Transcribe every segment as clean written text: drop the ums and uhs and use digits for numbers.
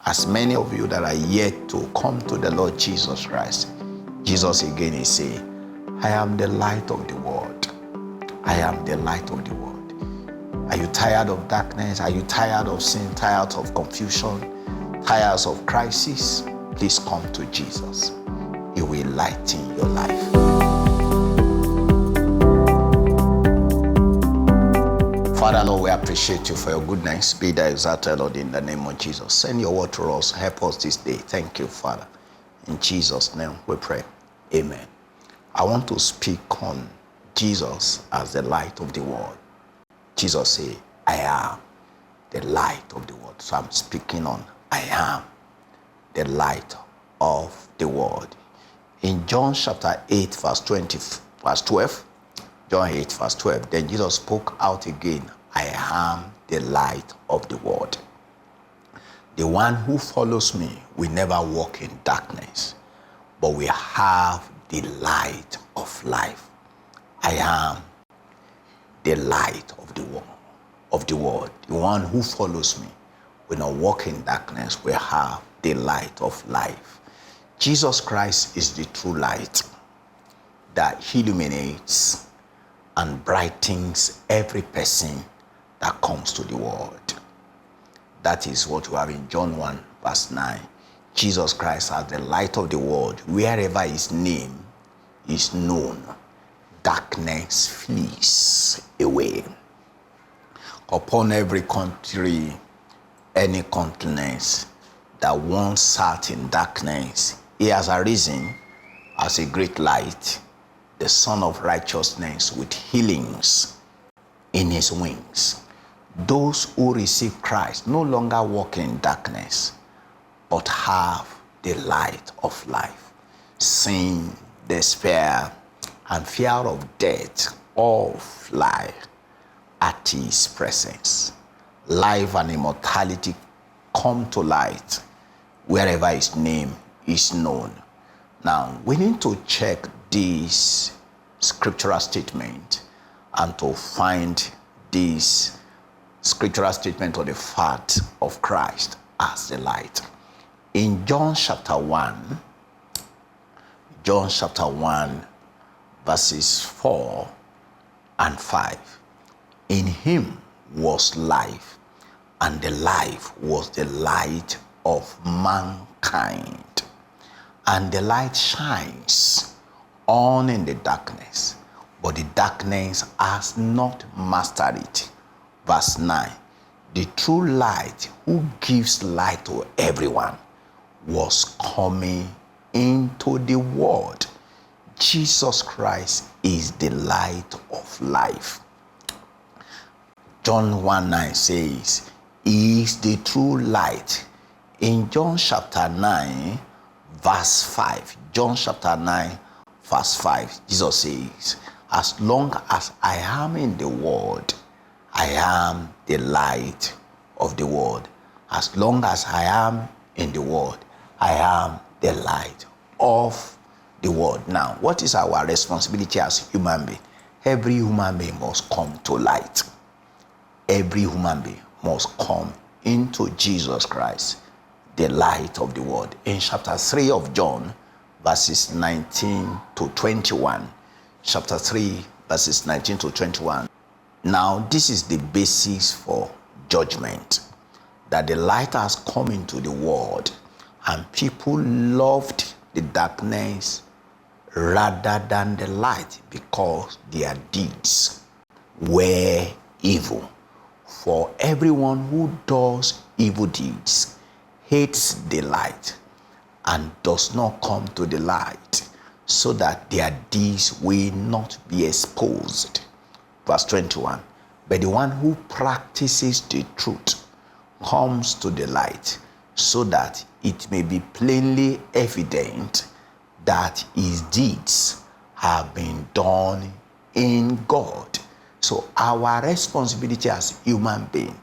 As many of you that are yet to come to the Lord Jesus Christ, Jesus again is saying, I am the light of the world. I am the light of the world. Are you tired of darkness? Are you tired of sin, tired of confusion, tired of crisis? Please come to Jesus. He will lighten your life. Father, Lord, we appreciate you for your goodness. Be thou exalted, Lord, in the name of Jesus. Send your word to us. Help us this day. Thank you, Father. In Jesus' name we pray. Amen. I want to speak on Jesus as the light of the world. Jesus said, I am the light of the world. So I'm speaking on I am the light of the world. In John chapter 8, verse 12, John 8, verse 12, then Jesus spoke out again, I am the light of the world. The one who follows me will never walk in darkness, but will have the light of life. I am the light of the world. The one who follows me will not walk in darkness, will have the light of life. Jesus Christ is the true light that illuminates and brightens every person that comes to the world. That is what we have in John 1, verse 9. Jesus Christ as the light of the world. Wherever his name is known, darkness flees away. Upon every country, any continent that once sat in darkness, he has arisen as a great light, the Son of Righteousness with healings in his wings. Those who receive Christ no longer walk in darkness, but have the light of life. Sin, despair, and fear of death all fly at his presence. Life and immortality come to light wherever his name is known. Now, we need to check this scriptural statement and to find this scriptural statement of the fact of Christ as the light. In John chapter 1, verses 4 and 5, in him was life, and the life was the light of mankind. And the light shines on in the darkness, but the darkness has not mastered it. Verse 9, the true light who gives light to everyone was coming into the world. Jesus Christ is the light of life. John 1:9 says, he is the true light. In John chapter 9, verse 5, John chapter 9, verse 5, Jesus says, as long as I am in the world, I am the light of the world. As long as I am in the world, I am the light of the world. Now, what is our responsibility as human beings? Every human being must come to light. Every human being must come into Jesus Christ, the light of the world. In chapter 3 of John, verses 19 to 21. Chapter 3, verses 19 to 21. Now, this is the basis for judgment, that the light has come into the world, and people loved the darkness rather than the light, because their deeds were evil. For everyone who does evil deeds hates the light and does not come to the light, so that their deeds will not be exposed. Verse 21, but the one who practices the truth comes to the light, so that it may be plainly evident that his deeds have been done in God. So our responsibility as human beings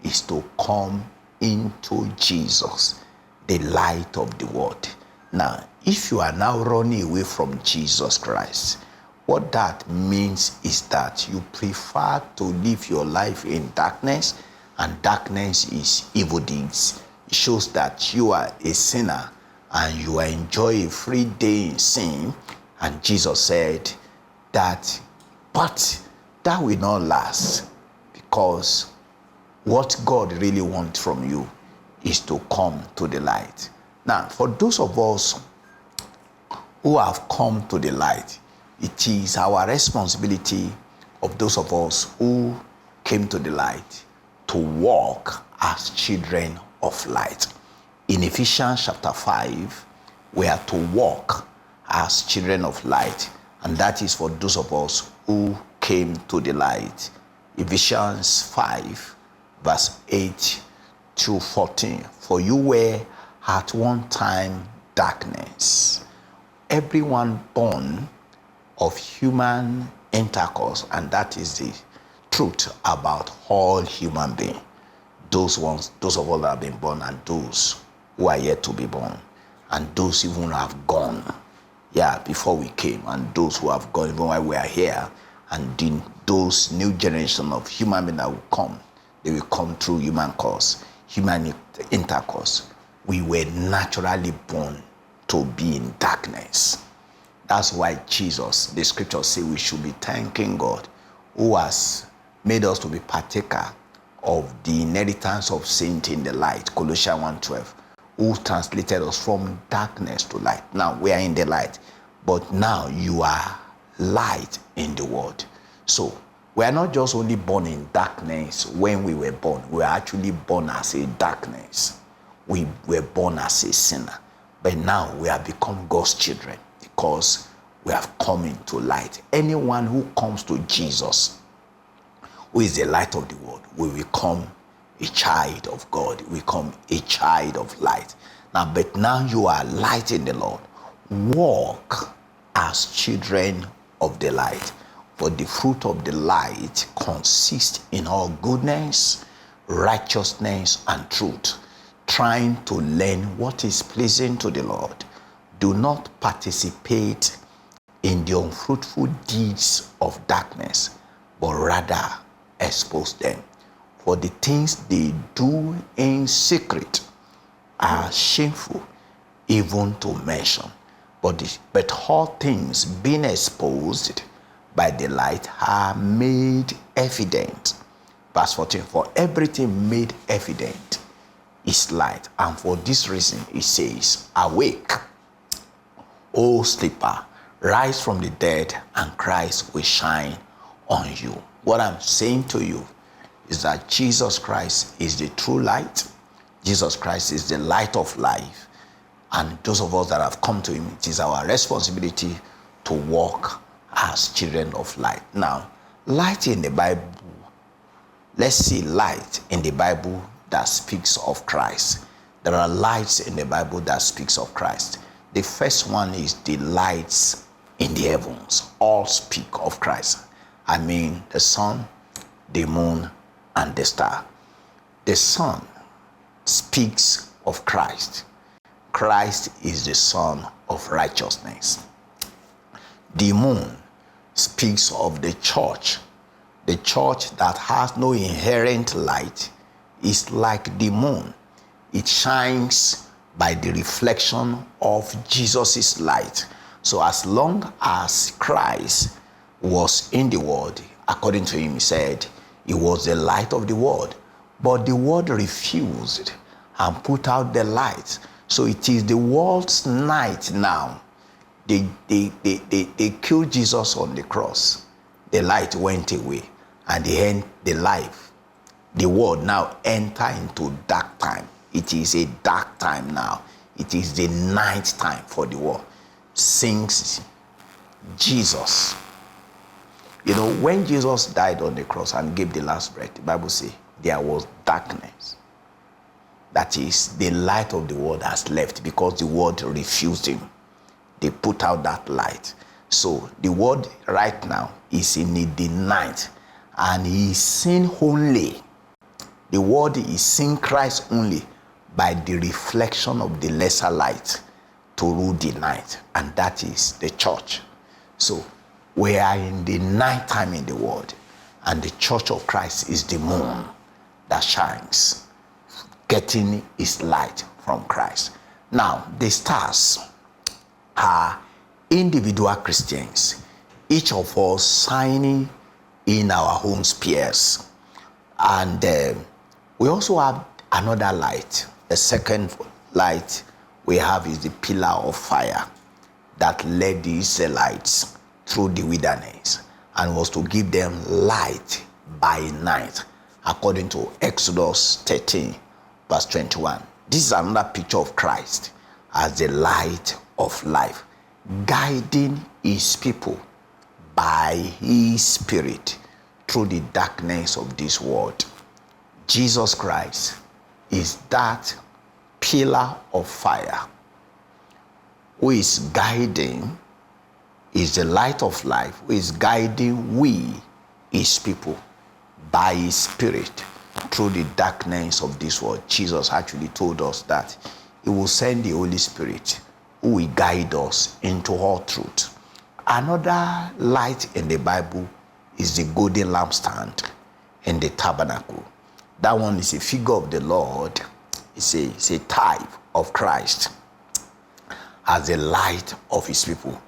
is to come into Jesus, the light of the world. Now, if you are now running away from Jesus Christ, what that means is that you prefer to live your life in darkness, and darkness is evil deeds. It shows that you are a sinner and you enjoy a free day in sin. And Jesus said that, but that will not last, because what God really wants from you is to come to the light. Now, for those of us who have come to the light, it is our responsibility, of those of us who came to the light, to walk as children of light. In Ephesians chapter 5, we are to walk as children of light, and that is for those of us who came to the light. Ephesians 5, verse 8 to 14. For you were at one time darkness, everyone born of human intercourse, and that is the truth about all human beings. Those of us that have been born, and those who are yet to be born, and those even who have gone, before we came, and those who have gone even while we are here, and then those new generation of human beings that will come, they will come through human intercourse. We were naturally born to be in darkness. That's why Jesus, the scriptures say, we should be thanking God, who has made us to be partaker of the inheritance of saints in the light, Colossians 1:12, who translated us from darkness to light. Now we are in the light, but now you are light in the world. So we are not just only born in darkness. When we were born, we were actually born as a darkness. We were born as a sinner, but now we have become God's children because we have come into light. Anyone who comes to Jesus, who is the light of the world, will become a child of God, will become a child of light. But now you are light in the Lord. Walk as children of the light. For the fruit of the light consists in all goodness, righteousness, and truth, trying to learn what is pleasing to the Lord. Do not participate in the unfruitful deeds of darkness, but rather expose them. For the things they do in secret are shameful even to mention. But all things being exposed by the light are made evident. Verse 14, for everything made evident is light. And for this reason it says, awake, O sleeper, rise from the dead, and Christ will shine on you. What I'm saying to you is that Jesus Christ is the true light. Jesus Christ is the light of life. And those of us that have come to him, it is our responsibility to walk as children of light. Now, light in the Bible, let's see light in the Bible that speaks of Christ. There are lights in the Bible that speaks of Christ. The first one is the lights in the heavens. All speak of Christ. I mean the sun, the moon, and the star. The sun speaks of Christ. Christ is the Son of righteousness. The moon speaks of the church. The church that has no inherent light is like the moon. It shines by the reflection of Jesus' light. So as long as Christ was in the world, according to him, he said, he was the light of the world. But the world refused and put out the light. So it is the world's night now. They killed Jesus on the cross. The light went away, and the life, the world now enter into dark time. It is a dark time now. It is the night time for the world. Since Jesus, when Jesus died on the cross and gave the last breath, the Bible says there was darkness. That is, the light of the world has left because the world refused him. They put out that light. So the world right now is in the night, and he is seen only. The world is seeing Christ only by the reflection of the lesser light to rule the night, and that is the church. So we are in the night time in the world, and the church of Christ is the moon that shines getting his light from Christ. Now, the stars are individual Christians, each of us shining in our own spheres. And we also have another light. The second light we have is the pillar of fire that led the Israelites through the wilderness and was to give them light by night, according to Exodus 13, verse 21. This is another picture of Christ as the light of life, guiding his people by his Spirit through the darkness of this world. Jesus Christ is that pillar of fire who is guiding, is the light of life, who is guiding we, his people, by his Spirit through the darkness of this world. Jesus actually told us that he will send the Holy Spirit who will guide us into all truth. Another light in the Bible is the golden lampstand in the tabernacle. That one is a figure of the Lord. It's a type of Christ as the light of his people.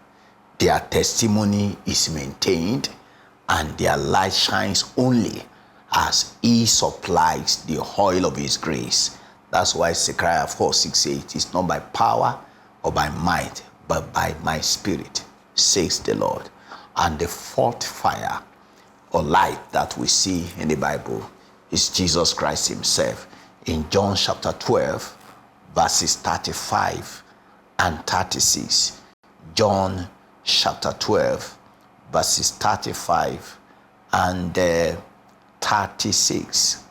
Their testimony is maintained and their light shines only as he supplies the oil of his grace. That's why Zechariah 4:6 it's not by power or by might, but by my Spirit, says the Lord. And the fourth fire or light that we see in the Bible is Jesus Christ himself. In John chapter 12, verses 35 and 36. John chapter 12, verses 35 and 36.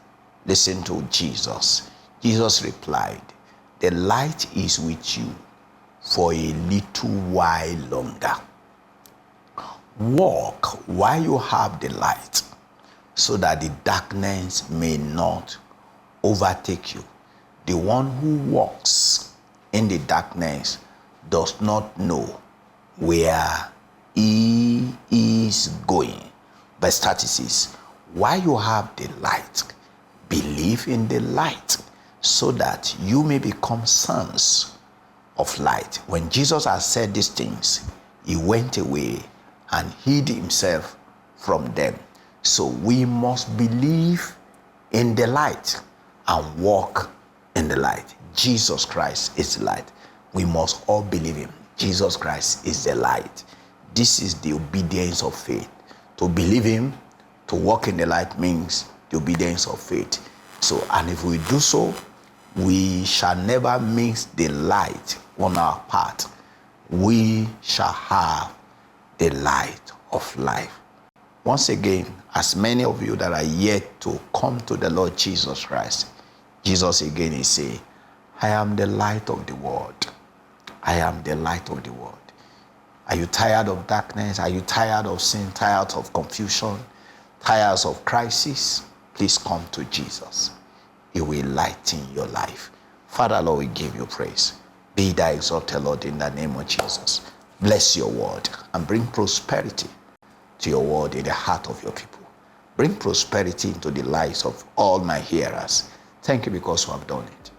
Listen to Jesus. Jesus replied, "The light is with you for a little while longer. Walk while you have the light, so that the darkness may not overtake you. The one who walks in the darkness does not know where he is going." Verse 36, while you have the light, believe in the light, so that you may become sons of light. When Jesus had said these things, he went away and hid himself from them. So we must believe in the light and walk in the light. Jesus Christ is the light. We must all believe him. Jesus Christ is the light. This is the obedience of faith. To believe him, to walk in the light means the obedience of faith. So, and if we do so, we shall never miss the light on our path. We shall have the light of life. Once again, as many of you that are yet to come to the Lord Jesus Christ, Jesus again is saying, I am the light of the world. I am the light of the world. Are you tired of darkness? Are you tired of sin, tired of confusion, tired of crisis? Please come to Jesus. He will lighten your life. Father, Lord, we give you praise. Be thou exalted, Lord, in the name of Jesus. Bless your word and bring prosperity to your word in the heart of your people. Bring prosperity into the lives of all my hearers. Thank you because you have done it.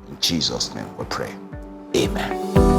In Jesus' name we pray. Amen.